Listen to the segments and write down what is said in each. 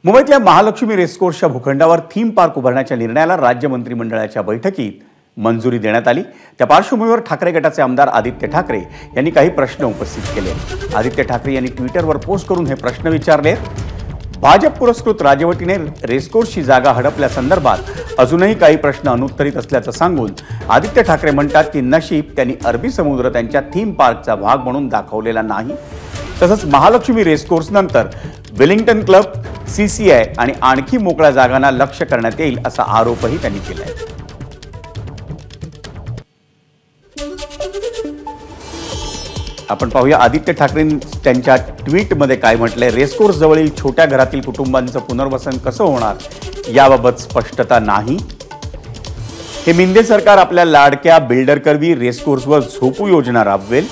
मुंबईतल्या Mahalakshmi रेसकोर्सच्या भूखंडावर theme park उभारण्याच्या निर्णयाला राज्य मंत्रिमंडळाच्या बैठकीत मंजुरी देण्यात आली। त्या पार्श्वभूमीवर ठाकरे गटाचे आमदार आदित्य ठाकरे यांनी काही प्रश्न उपस्थित केले। आदित्य ठाकरे यांनी ट्विटरवर पोस्ट करून हे प्रश्न विचारले। भाजप पुरस्कृत राजवटीने रेसकोर्सची जागा हडपल्यासंदर्भात अजूनही काही प्रश्न अनुत्तरित असल्याचं सांगून आदित्य ठाकरे म्हणतात की नशीब त्यांनी अरबी समुद्र त्यांच्या थीम पार्कचा भाग म्हणून दाखवलेला नाही। तसंच महालक्ष्मी रेसकोर्स नंतर वेलिंग्टन क्लब, सीसीआय आणि आणखी मोकळ्या जागांना लक्ष्य करण्यात येईल असा आरोपही त्यांनी केला आहे। आपण पाहूया आदित्य ठाकरे त्यांच्या ट्विटमध्ये काय म्हटलंय। रेसकोर्स जवळील छोट्या घरातील कुटुंबांचं पुनर्वसन कसं होणार याबाबत स्पष्टता नाही। हे मिंदे सरकार आपल्या लाडक्या बिल्डरकरवी रेसकोर्सवर झोपू योजना राबवेल।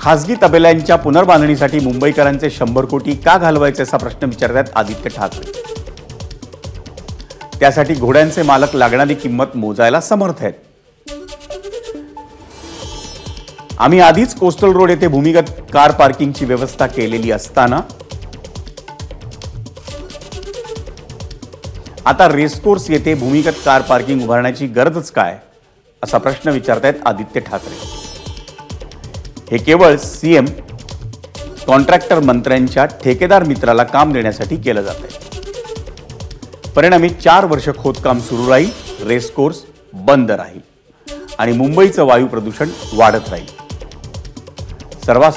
खासगी तबेल्यांच्या पुनर्बांधणीसाठी मुंबईकरांचे 100 कोटी का घालवायचे असा प्रश्न विचारतात आदित्य ठाकरे। त्यासाठी घोड्यांचे मालक लागणारी किंमत मोजायला समर्थ आहेत। आम्ही आधीच कोस्टल रोड येथे भूमिगत कार पार्किंगची व्यवस्था केलेली असताना आता रेसकोर्स येथे भूमिगत कार पार्किंग उभारण्याची गरजच काय असा प्रश्न विचारतायत आदित्य ठाकरे। हे केवळ सीएम कॉन्ट्रॅक्टर मंत्र्यांच्या ठेकेदार मित्राला काम देण्यासाठी केलं जात आहे। परिणामी 4 वर्ष खोदकाम सुरू राहील, रेसकोर्स बंद राहील आणि मुंबईचं वायू प्रदूषण वाढत राहील। सर्वात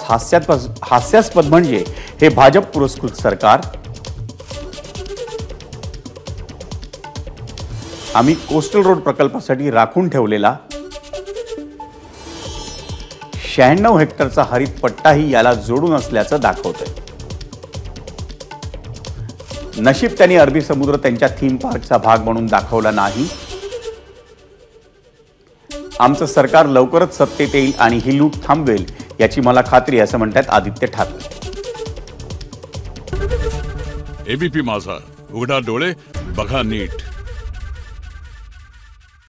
हास्यास्पद म्हणजे हे भाजप पुरस्कृत सरकार आम्ही कोस्टल रोड प्रकल्पासाठी राखून ठेवलेला 96 हेक्टरचा हरित पट्टाही याला जोडून असल्याचं दाखवतंय। नशीब त्यांनी अरबी समुद्र त्यांच्या थीम पार्कचा भाग म्हणून दाखवला नाही। आमचं सरकार लवकरच सत्तेत येईल आणि ही लूट थांबवेल याची मला खात्री आहे, असं म्हणतात आदित्य ठाकरे। एबीपी माझा, उघडा डोळे बघा नीट।